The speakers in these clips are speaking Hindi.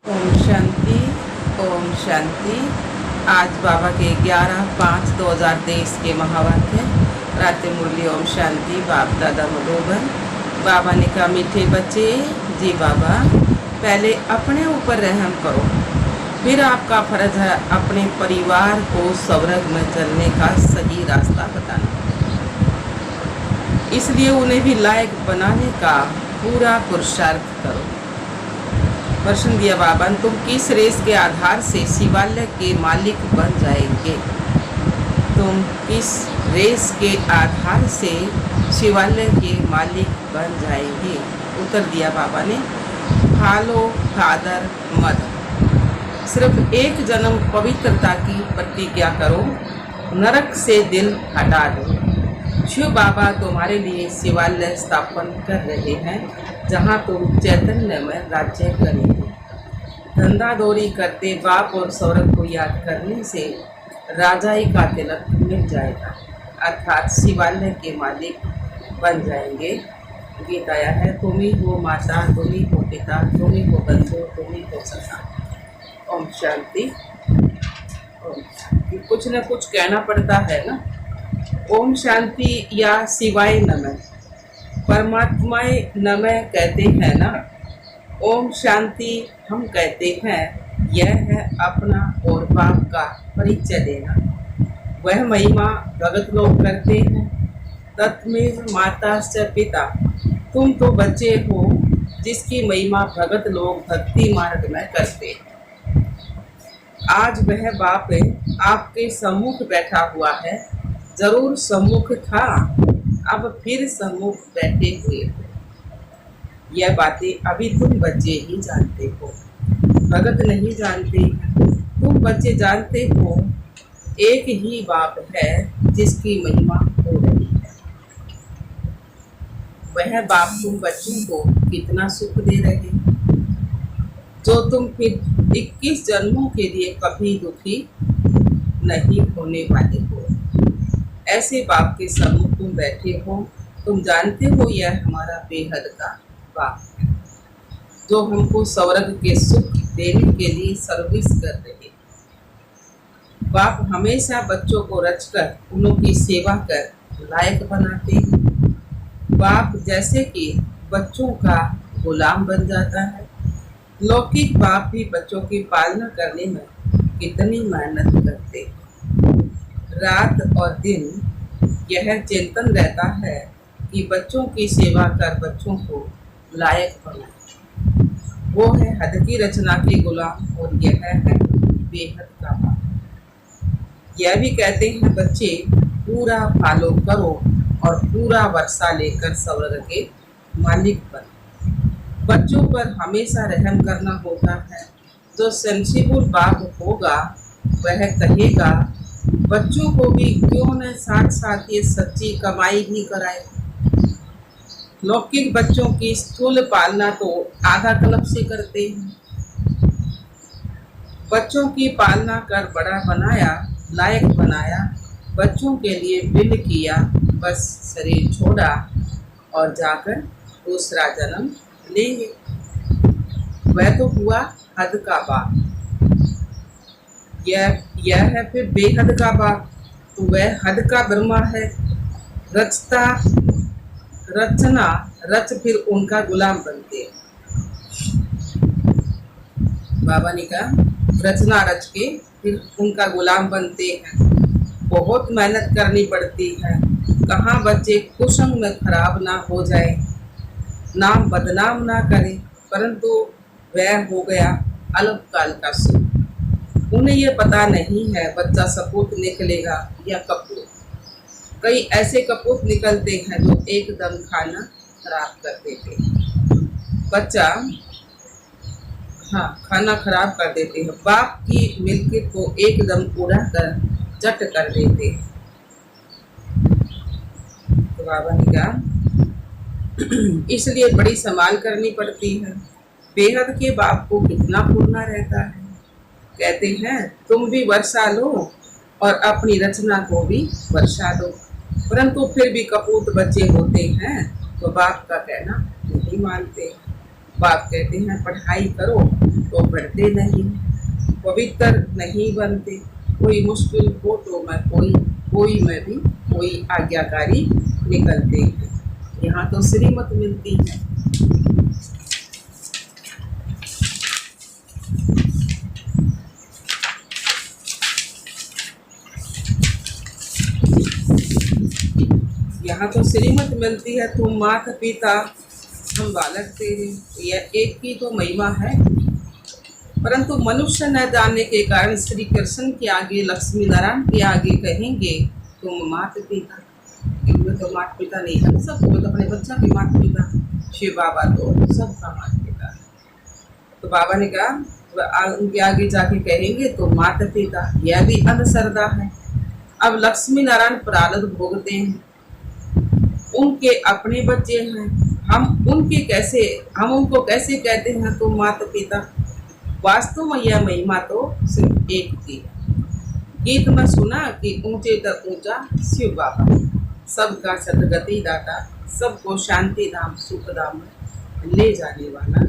ओम शांति। ओम शांति। आज बाबा के 11/5/2023 के महावाक्य रात्रि मुरली। ओम शांति। बाप दादा मधुबन। बाबा ने कहा, मीठे बच्चे जी बाबा, पहले अपने ऊपर रहम करो, फिर आपका फर्ज है अपने परिवार को स्वर्ग में चलने का सही रास्ता बताना। इसलिए उन्हें भी लायक बनाने का पूरा पुरुषार्थ करो। प्रश्न दिया बाबा, तुम किस रेस के आधार से शिवालय के मालिक बन जाएंगे? तुम किस रेस के आधार से शिवालय के मालिक बन जाएंगे? उत्तर दिया बाबा ने, फॉलो फादर मदर। सिर्फ एक जन्म पवित्रता की प्रतिज्ञा करो, नरक से दिल हटा दो। शिव बाबा तुम्हारे लिए शिवालय स्थापन कर रहे हैं, जहां तुम चैतन्य में राज्य करेंगे। धंधा दौरी करते बाप और स्वर्ग को याद करने से राजाई का तिलक मिल जाएगा, अर्थात शिवालय के मालिक बन जाएंगे। गीत आया है, तुम ही हो माता, तुम ही हो पिता, तुम ही हो बंधु, तुम ही हो सखा। ओम शांति। ओम शांति। कुछ न कुछ कहना पड़ता है ना। ओम शांति या शिवाय नमः, परमात्माए नमः कहते हैं ना। ओम शांति हम कहते हैं, यह है अपना और बाप का परिचय देना। वह महिमा भगत लोग करते हैं। तत्मेव माता से पिता, तुम तो बच्चे हो जिसकी महिमा भगत लोग भक्ति मार्ग में करते हैं। आज वह बाप आपके सम्मुख बैठा हुआ है, जरूर सम्मुख था, अब फिर सम्मुख बैठे हुए हो। यह बातें अभी तुम बच्चे ही जानते हो, भगत नहीं जानते। तुम बच्चे जानते हो एक ही बाप है जिसकी महिमा हो रही है। वह बाप तुम बच्चों को कितना सुख दे रहे, जो तुम फिर 21 जन्मों के लिए कभी दुखी नहीं होने वाले हो। ऐसे बाप के सम्मुख तुम बैठे हो। तुम जानते हो यह हमारा बेहद का बाप है, जो हमको स्वर्ग के सुख देने के लिए सर्विस कर रहे। बाप हमेशा बच्चों को रचकर उनकी सेवा कर लायक बनाते। बाप जैसे कि बच्चों का गुलाम बन जाता है। लौकिक बाप भी बच्चों की पालना करने में कितनी मेहनत करते। रात और दिन यह चिंतन रहता है कि बच्चों की सेवा कर बच्चों को लायक बनाए। वो है हद की रचना के गुलाम और यह है बेहद का बाप। यह भी कहते हैं, बच्चे पूरा फॉलो करो और पूरा वर्षा लेकर स्वर्ग के मालिक बनो। बच्चों पर हमेशा रहम करना होता है। जो सेंसिबल बाप होगा वह कहेगा, बच्चों को भी क्यों न साथ साथ ये सच्ची कमाई भी कराए। लौकिक बच्चों की स्थूल पालना तो आधा कल्प से करते हैं। बच्चों की पालना कर बड़ा बनाया, लायक बनाया, बच्चों के लिए बिल किया, बस शरीर छोड़ा और जाकर दूसरा जन्म लेंगे। वह तो हुआ हद का बाप। यह है फिर बेहद का बाप। तो वह हद का ब्रह्मा है, रचता रचना रच फिर उनका गुलाम बनते। बाबा ने कहा, रचना रच के फिर उनका गुलाम बनते हैं। बहुत मेहनत करनी पड़ती है। कहाँ बच्चे कुसंग में खराब ना हो जाए, नाम बदनाम ना करे, परंतु वह हो गया अल्पकाल का सुख। उन्हें ये पता नहीं है बच्चा सपूत निकलेगा या कपूत। कई ऐसे कपूत निकलते हैं जो एकदम खाना खराब कर देते हैं। बच्चा खाना खराब कर देते हैं। बाप की मिल्कियत को एकदम उड़ा कर चट कर देते हैं। तो बाबा ने कहा, इसलिए बड़ी संभाल करनी पड़ती है। बेहद के बाप को कितना फूलना रहता है। कहते हैं, तुम भी वर्षा लो और अपनी रचना को भी वर्षा दो, परंतु फिर भी कपूत बच्चे होते हैं तो बाप का कहना नहीं मानते। बाप कहते हैं, पढ़ाई करो, तो बढ़ते नहीं, पवित्र नहीं बनते। कोई मुश्किल हो तो मैं कोई मैं भी कोई आज्ञाकारी निकलते हैं। यहाँ तो श्रीमत मिलती है। यहाँ तो श्रीमत मिलती है। तुम माता पिता, हम बालक तेरे, यह एक की तो महिमा है। परंतु मनुष्य न जानने के कारण श्री कृष्ण के आगे, लक्ष्मी नारायण के आगे कहेंगे तुम माता पिता। इनमें तो माता पिता नहीं है, सबको तो अपने बच्चा के माता पिता। शिव बाबा तो सबका माता पिता है। तो बाबा ने कहा उनके आगे जाके कहेंगे तो माता पिता, यह भी अंधश्रद्धा है। अब लक्ष्मी नारायण प्रारब्ध भोगते हैं, उनके अपने बच्चे हैं, हम उनको कैसे कहते हैं तुम माता पिता। वास्तव में यह महिमा तो सिर्फ एक की है। गीत में सुना कि ऊंचे तक ऊंचा शिव बाबा, सबका सदगति दाता, सबको शांति धाम सुख धाम में ले जाने वाला।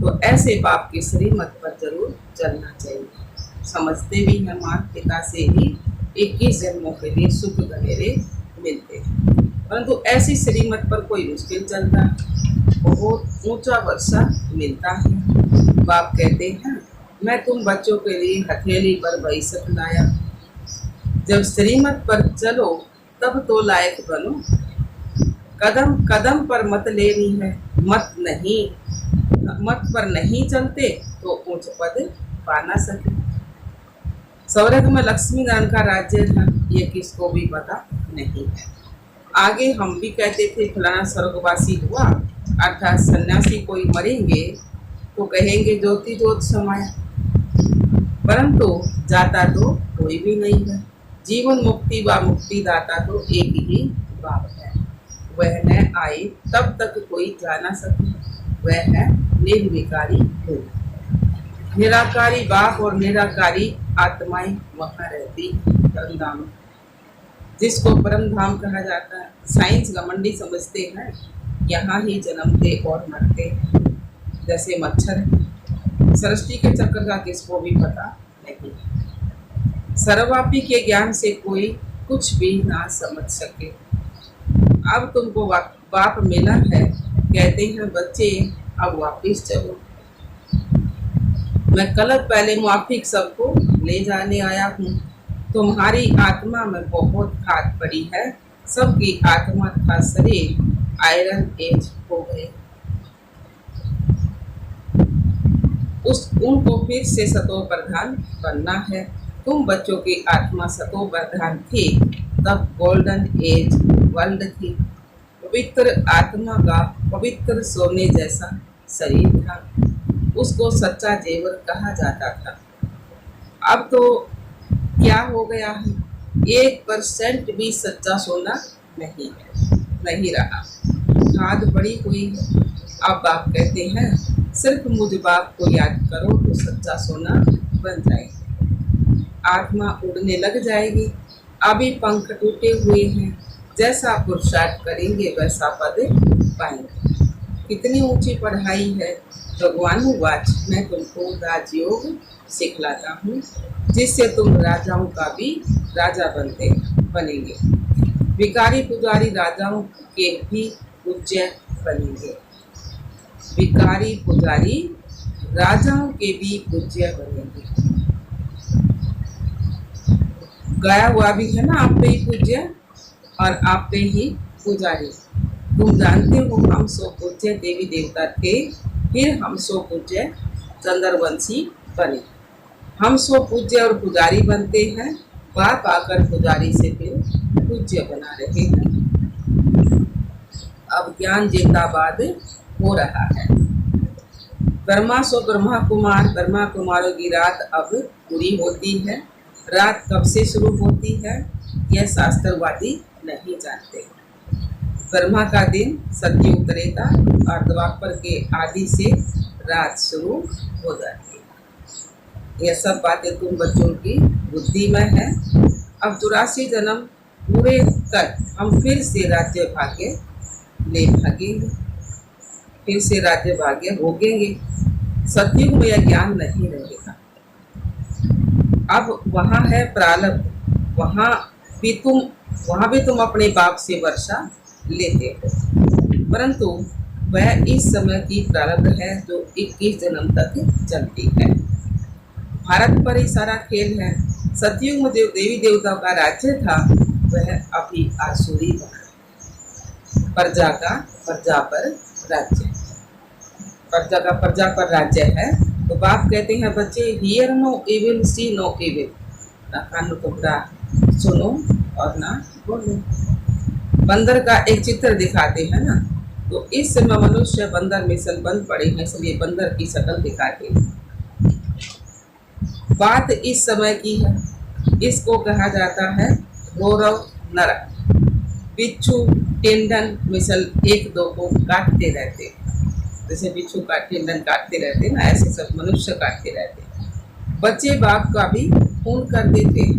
तो ऐसे बाप की श्रीमत पर जरूर चलना चाहिए। समझते भी हैं माता पिता से ही 21 जन्मों के लिए सुख गहरे मिलते हैं, परंतु ऐसी श्रीमत पर कोई मुश्किल चलता है, बहुत ऊंचा वर्षा मिलता है। बाप कहते हैं मैं तुम बच्चों के लिए हथेली पर बैसक लाया। जब श्रीमत पर चलो तब तो लायक बनो। कदम कदम पर मत लेनी है, मत पर नहीं चलते तो ऊंच पद पा ना सके। स्वर्ग में लक्ष्मी नारायण का राज्य था, ये किसको भी पता नहीं है। आगे हम भी कहते थे फलाना स्वर्गवासी हुआ, अर्थात सन्यासी कोई मरेंगे तो कहेंगे ज्योति ज्योत समाया, परंतु जाता तो कोई भी नहीं है। जीवन मुक्ति व मुक्ति दाता तो एक ही बाप है, वह न आए तब तक कोई जा ना सके। वह है निर्विकारी गुरु। निराकारी बाप और निराकारी आत्माएं वहाँ रहती परम धाम, जिसको परम धाम कहा जाता है। साइंस घमंडी समझते हैं यहाँ ही जन्मते और मरते हैं, जैसे मच्छर। सृष्टि के चक्र का किसको भी पता नहीं। सर्वव्यापी के ज्ञान से कोई कुछ भी ना समझ सके। अब तुमको बाप मिला है, कहते हैं बच्चे अब वापिस चलो। मैं कल पहले मुआफिक सबको ले जाने आया हूँ। तुम्हारी आत्मा में बहुत खाद पड़ी है, सबकी आत्मा का शरीर आयरन एज हो गए। उनको फिर से सतो प्रधान बनना है। तुम बच्चों की आत्मा सतो प्रधान थी, तब गोल्डन एज वर्ल्ड थी। पवित्र आत्मा का पवित्र सोने जैसा शरीर था, उसको सच्चा जेवर कहा जाता था। अब तो क्या हो गया है, 1% भी सच्चा सोना नहीं रहा, खाद पड़ी हुई है। अब बाप कहते हैं सिर्फ मुझ बाप को याद करो तो सच्चा सोना बन जाएगी, आत्मा उड़ने लग जाएगी। अभी पंख टूटे हुए हैं, जैसा पुरुषार्थ करेंगे वैसा पद पाएंगे। कितनी ऊंची पढ़ाई है। भगवान वाच, मैं तुमको राजयोग सिखलाता हूँ, जिससे तुम राजाओं का भी राजा बनेंगे। भिखारी पुजारी राजाओं के भी पूज्य बनेंगे। भिखारी पुजारी राजाओं के भी पूज्य बनेंगे। गाया हुआ भी है ना, आप पे ही पूज्य और आप पे ही पुजारी। तुम जानते हो हम सो पूज्य देवी देवता थे, फिर हम सो पूज्य चंद्रवंशी बने। हम सो पूज्य और पुजारी बनते हैं, बाप आकर पुजारी से फिर पूज्य बना रहे हैं। अब ज्ञान जिंदाबाद हो रहा है। ब्रह्मा कुमारों की रात अब पूरी होती है। रात कब से शुरू होती है यह शास्त्रवादी नहीं जानते। ब्रह्मा का दिन सत्य उतरेगा और द्वापर के आदि से रात शुरू हो जाती है। यह सब बातें तुम बच्चों की बुद्धि में है। अब 84 जन्म पूरे कर हम फिर से राज्य भाग्य ले भागेंगे, फिर से राज्य भाग्य भोगेंगे। सतयुग में यह ज्ञान नहीं रहेगा। अब वहाँ है प्रारब्ध, वहाँ भी तुम अपने बाप से वर्षा लेते हो, परंतु वह इस समय की प्रारब्ध है जो 21 जन्म तक चलती है। भारत पर ही सारा खेल है। सतयुग में जो देवी देवताओं का राज्य था वह अभी आसुरी बना है। प्रजा पर राज्य, प्रजा का प्रजा पर राज्य है। तो बाप कहते हैं बच्चे, hear no evil see no evil, ना कान को बुरा सुनो और ना बोलो। बंदर का एक चित्र दिखाते हैं ना, तो इस समय मनुष्य बंदर में बंद पड़े हैं, इसलिए बंदर की शक्ल दिखाते हैं। बात इस समय की है, इसको कहा जाता है गौरव नरक। बिच्छू टेंडन मिसल एक दो को काटते रहते हैं, जैसे बिच्छू का टेंडन काटते रहते ना, ऐसे सब मनुष्य काटते रहते। बच्चे बाप का भी खून कर देते।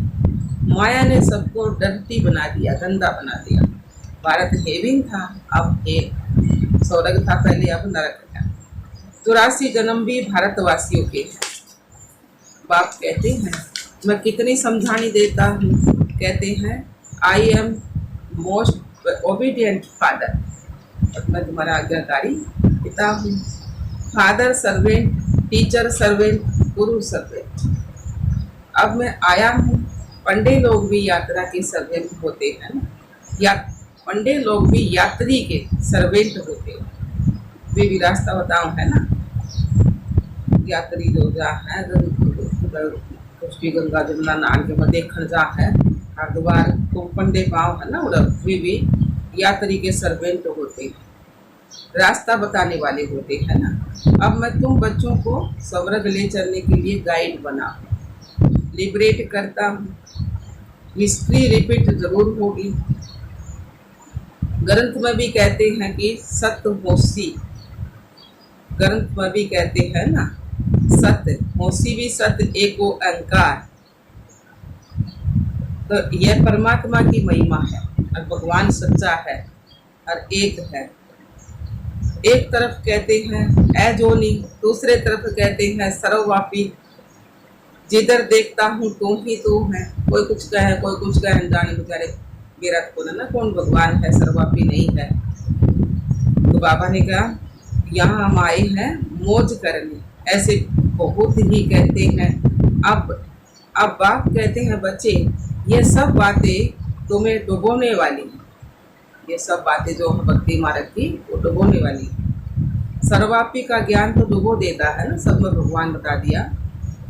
माया ने सबको डर्टी बना दिया, गंदा बना दिया। भारत हेविन था, अब हे स्वर्ग था पहले, अब नरक है। 84 जन्म भी भारतवासियों के हैं। बाप कहते हैं मैं कितनी समझानी देता हूँ, कहते हैं I am most obedient father, मैं तुम्हारा आज्ञाकारी पिता हूँ। फादर सर्वेंट, टीचर सर्वेंट, गुरु सर्वेंट। अब मैं आया हूँ। पंडे लोग भी यात्रा के सर्वेंट होते हैं ना, या पंडे लोग भी यात्री के सर्वेंट होते हैं। वे भी रास्ता बताओ है ना, यात्री जो जा है पुष्टि गंगा जमुना नाल के में देखण जा है हरिद्वार, तो पंडे पाँव है ना, वे भी यात्री के सर्वेंट होते हैं, रास्ता बताने वाले होते हैं ना। अब मैं तुम बच्चों को स्वर्ग ले चलने के लिए गाइड बना, लिबरेट करता हूँ। हिस्ट्री रिपीट जरूर होगी। ग्रंथ में भी कहते हैं कि सत्य होशी, ग्रंथ में भी कहते हैं ना सत्य होशी भी सत्य एको अहंकार। तो यह परमात्मा की महिमा है और भगवान सच्चा है और एक है। एक तरफ कहते हैं अजोनी, दूसरे तरफ कहते हैं सर्वव्यापी। जिधर देखता हूँ तू ही तू है। कोई कुछ कहे कोई कुछ कहे, जाने बेचारे मेरा को ना कौन भगवान है, सर्वव्यापी नहीं है। तो बाबा ने कहा यहाँ हम आए हैं मौज करने, ऐसे बहुत ही कहते हैं। अब बाप कहते हैं बच्चे ये सब बातें तुम्हें डुबोने वाली हैं, ये सब बातें जो भक्ति मार्ग की वो डुबोने वाली है। सर्वव्यापी का ज्ञान तो डुबो देता है ना, सब में भगवान बता दिया,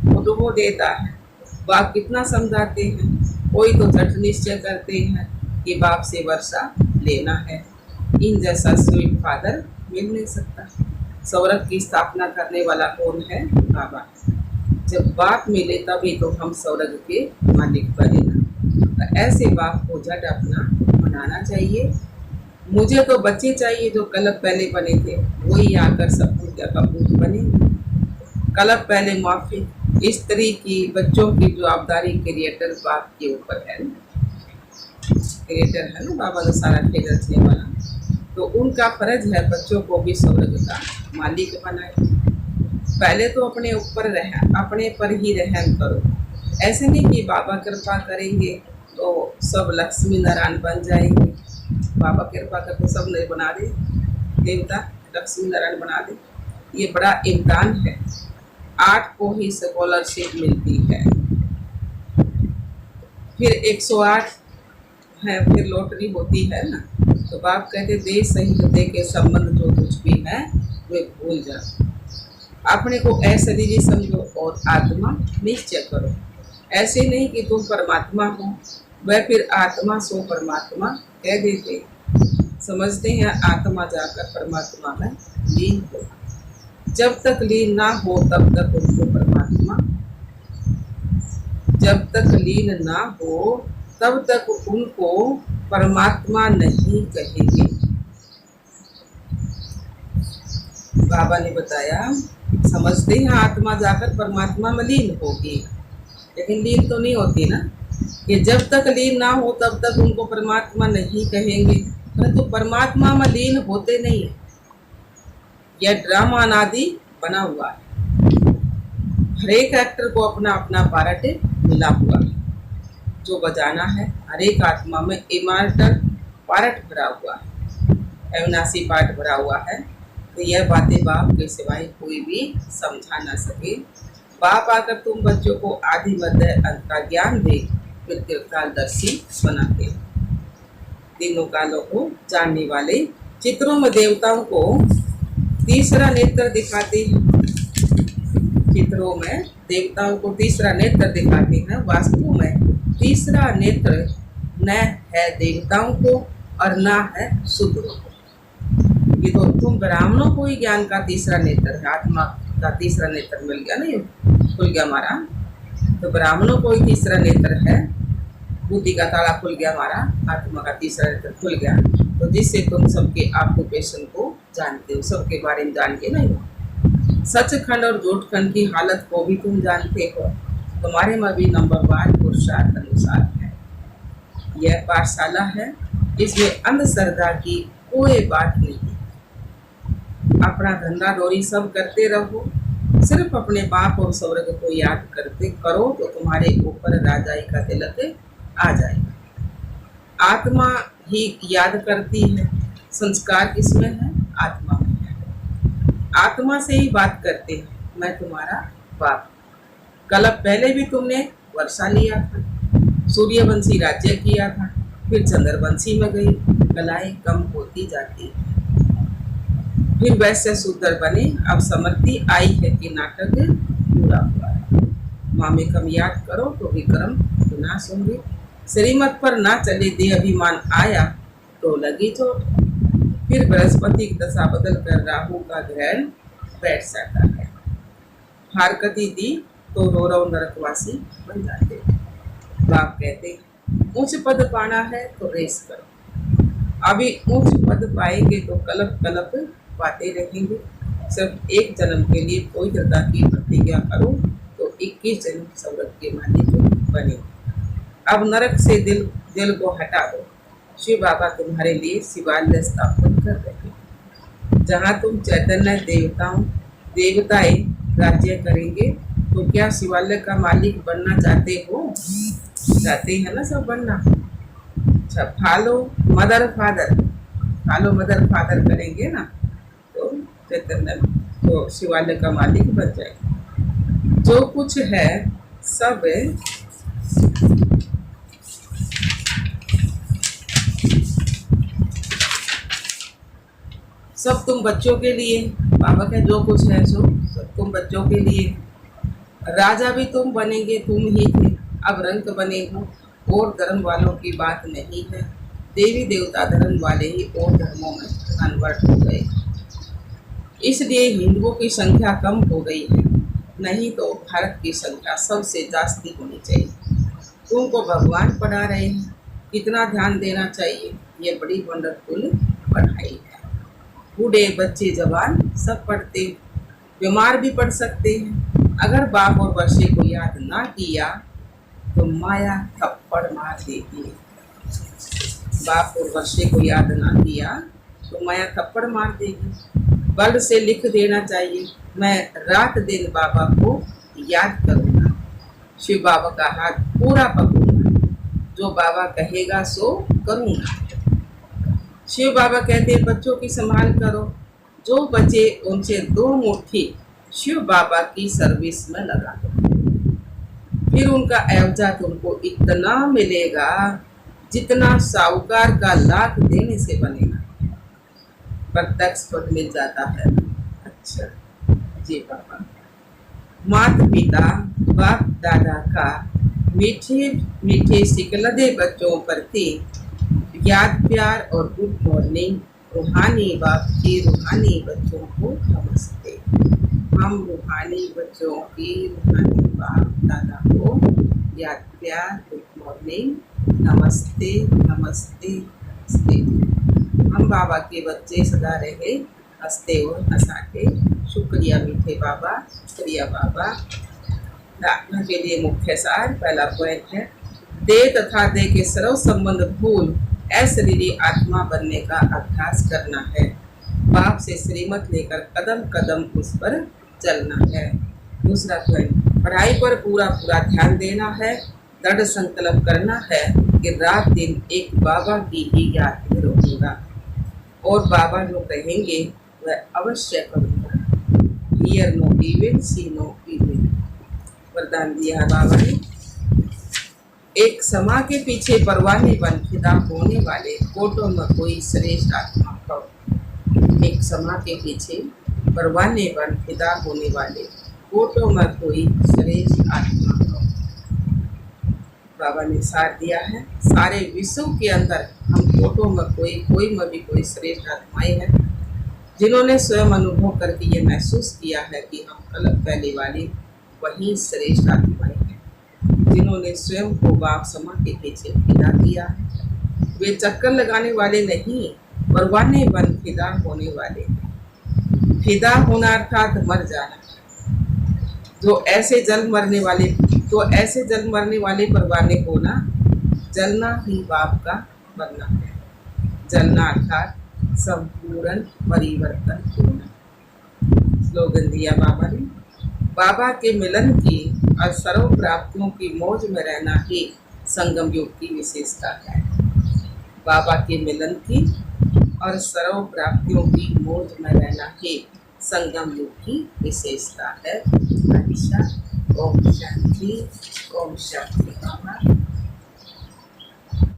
वो डुबो देता है। बाप कितना समझाते हैं, कोई तो झट निश्चय करते हैं कि बाप से वर्षा लेना है। इन जैसा स्वीट फादर मिल नहीं सकता। स्वर्ग की स्थापना करने वाला कौन है? बाबा। जब बाप मिले तभी तो हम स्वर्ग के मालिक बने ना। तो ऐसे बाप को झट अपना बनाना चाहिए। मुझे तो बच्चे चाहिए जो कलप पहले बने थे, वही आकर सब पूजा का पूज बने। कलप पहले माफी, स्त्री की बच्चों की जवाबदारी क्रिएटर बाप के ऊपर है ना, क्रिएटर है ना बाबा जो सारा खेल रचने वाला, तो उनका फर्ज है बच्चों को भी स्वर्ग का मालिक बनाए। पहले तो अपने ऊपर अपने पर ही रहम करो। ऐसे नहीं कि बाबा कृपा करेंगे तो सब लक्ष्मी नारायण बन जाएंगे। बाबा कृपा करके सब नहीं बना दे, देवता लक्ष्मी नारायण बना दे, ये बड़ा इम्तिहान है। 8 को ही स्कॉलरशिप मिलती है, फिर 108 है, फिर लॉटरी होती है ना। तो बाप कहते दे सही हृदय के संबंध जो कुछ भी है वे भूल जाओ, अपने को अशरीरी समझो और आत्मा निश्चय करो। ऐसे नहीं कि तुम परमात्मा हो, वह फिर आत्मा सो परमात्मा कह देते। समझते हैं आत्मा जाकर परमात्मा में लीन हो। जब तक लीन ना हो तब तक उनको परमात्मा, जब तक लीन ना हो तब तक उनको परमात्मा नहीं कहेंगे। बाबा ने बताया समझते हैं आत्मा जाकर परमात्मा में लीन होगी, लेकिन लीन तो नहीं होती ना, कि जब तक लीन ना हो तब तक उनको परमात्मा नहीं कहेंगे। परंतु परमात्मा में लीन होते नहीं है, यह ड्रामा अनादि बना हुआ है। हर एक एक्टर को अपना अपना पार्ट मिला हुआ है जो बजाना है। हर एक आत्मा में इमॉर्टल पार्ट भरा हुआ है, अविनाशी पार्ट भरा हुआ है। तो यह बातें बाप के सिवाय कोई भी समझा ना सके। बाप आकर तुम बच्चों को आदि मध्य अंत का ज्ञान दे, फिर त्रिकालदर्शी बनाते, तीनों कालों को जानने वाले। चित्रों में देवताओं को तीसरा नेत्र दिखाते हैं, चित्रों में देवताओं को तीसरा नेत्र दिखाते हैं। वास्तव में तीसरा नेत्र न है देवताओं को और न है शूद्रों को। ये तो तुम ब्राह्मणों को ही ज्ञान का तीसरा नेत्र है, आत्मा का तीसरा नेत्र मिल गया ना, ये खुल गया हमारा। तो ब्राह्मणों को ही तीसरा नेत्र है, बुद्धि का ताला खुल गया हमारा, आत्मा का तीसरा नेत्र खुल गया। तो जिससे तुम सबके ऑक्यूपेशन को जानते हो, सबके बारे में जान के नहीं, सचखंड और झूठखंड की हालत को भी तुम जानते हो। तुम्हारे में भी नंबरवार पुरुषार्थ अनुसार है। यह पाठशाला है, इसमें अंधश्रद्धा की कोई बात नहीं। अपना धंधा डोरी सब करते रहो, सिर्फ अपने बाप और स्वर्ग को याद करते करो तो तुम्हारे ऊपर राजाई का तिलक आ जाएगा। आत्मा ही याद करती है, संस्कार किसमें है? आत्मा में है। आत्मा से ही बात करते हैं, मैं तुम्हारा बाप। कल पहले भी तुमने वर्षा लिया था, सूर्यवंशी राज्य किया था, फिर चंद्रवंशी में गई, कलाएं कम होती जाती है, फिर वैसे शूद्र बने। अब समृद्धि आई है कि नाटक पूरा हुआ है। मामेकम याद करो तो विक्रम विनाश होंगे। श्रीमत पर ना चले दे अभिमान आया तो लगी चोट। फिर बृहस्पति की दशा बदल कर राहु का ग्रहण बैठ जाता है। हारकती दी तो रौरव नरकवासी बन जाते। बाप कहते उच्च पद पाना है तो रेस करो। अभी उच्च पद पाएंगे तो कलप कलप पाते रहेंगे। सिर्फ एक जन्म के लिए कोई दत्ता की प्रतिज्ञा करो तो 21 जन्म स्वर्ग के मालिक बने। अब नरक से दिल को हटा दो। शिव बाबा तुम्हारे लिए शिवालय स्थापित कर रहे हैं, जहाँ तुम चैतन्य देवताएं राज्य करेंगे। तो क्या शिवालय का मालिक बनना चाहते हो? चाहते हैं ना सब बनना। अच्छा, फॉलो मदर फादर करेंगे ना तो चैतन्य तो शिवालय का मालिक बन जाएगा। जो कुछ है सब तुम बच्चों के लिए। बाबा का जो कुछ है सो सब तुम बच्चों के लिए। राजा भी तुम बनेंगे, तुम ही थे, अब रंग बने हो। और धर्म वालों की बात नहीं है, देवी देवता धर्म वाले ही और धर्मों में कन्वर्ट हो गए। इसलिए हिंदुओं की संख्या कम हो गई है, नहीं तो भारत की संख्या सबसे जास्ती होनी चाहिए। तुमको भगवान पढ़ा रहे हैं, कितना ध्यान देना चाहिए। ये बड़ी वंडरफुल पढ़ाई है। बूढ़े बच्चे जवान सब पढ़ते, बीमार भी पढ़ सकते हैं। अगर बाप और बच्चे को याद ना किया तो माया थप्पड़ मार देगी। बाप और बच्चे को याद ना किया तो माया थप्पड़ मार देगी। बल से लिख देना चाहिए, मैं रात दिन बाबा को याद करूँगा, शिव बाबा का हाथ पूरा पकड़ूंगा, जो बाबा कहेगा सो करूँगा। शिव बाबा कहते हैं बच्चों की संभाल करो। जो बचे उनसे 2 मुट्ठी शिव बाबा की सर्विस में लगा दो, फिर उनका एवजा तुमको इतना मिलेगा जितना साहूकार का लाख देने से बनेगा। प्रत्यक्ष पद मिल जाता है। अच्छा जी बाबा, माता पिता बाप दादा का मीठे मीठे सिकलदे बच्चों प्रति याद प्यार और गुड मॉर्निंग। रूहानी बाप की रूहानी बच्चों को नमस्ते। हम रूहानी बच्चों की रूहानी बाप दादा को याद प्यार गुड मॉर्निंग नमस्ते नमस्ते नमस्ते। हम बाबा के बच्चे सदा रहे हंसते और हंसाते। शुक्रिया मीठे बाबा, शुक्रिया बाबा। दाखना के लिए मुख्य सार पहला पॉइंट है, दे तथा दे के सर्व संबंध भूल अशरीरी आत्मा बनने का अभ्यास करना है। बाप से श्रीमत लेकर कदम कदम उस पर चलना है। दूसरा पॉइंट, पढ़ाई पर पूरा पूरा ध्यान देना है। दृढ़ संकल्प करना है कि रात दिन एक बाबा की ही याद में रहूंगा और बाबा जो कहेंगे वह अवश्य करूंगा। Hear no evil, see no evil. वरदान दिया है बाबा ने। एक समा के पीछे परवाने बन फिदा होने वाले कोटों में कोई श्रेष्ठ आत्मा हो। एक समा के पीछे परवाने बन फिदा होने वाले कोटों में कोई श्रेष्ठ आत्मा हो। बाबा ने साथ दिया है, सारे विश्व के अंदर हम कोटों में कोई में भी कोई श्रेष्ठ आत्माएं हैं, जिन्होंने स्वयं अनुभव करके ये महसूस किया है कि हम कलप पहले वाली वही श्रेष्ठ आत्माएं हैं, जिन्होंने स्वयं को बाप समा के पीछे फिदा किया है। वे चक्कर लगाने वाले नहीं, परवाने बन फिदा होने वाले। फिदा होना अर्थात मर जाना। जो ऐसे जल मरने वाले परवाने होना, जलना ही बाप का बनना है। जलना अर्थात संपूर्ण परिवर्तन होना। स्लोगन दिया बाबा ने। बाबा के मिलन की और सर्व प्राप्तियों की मौज में रहना ही संगम युग की विशेषता है। बाबा के मिलन की और सर्व प्राप्तियों की मौज में रहना ही संगम युग की विशेषता है। अच्छा, ओम शांति, ओम शांति।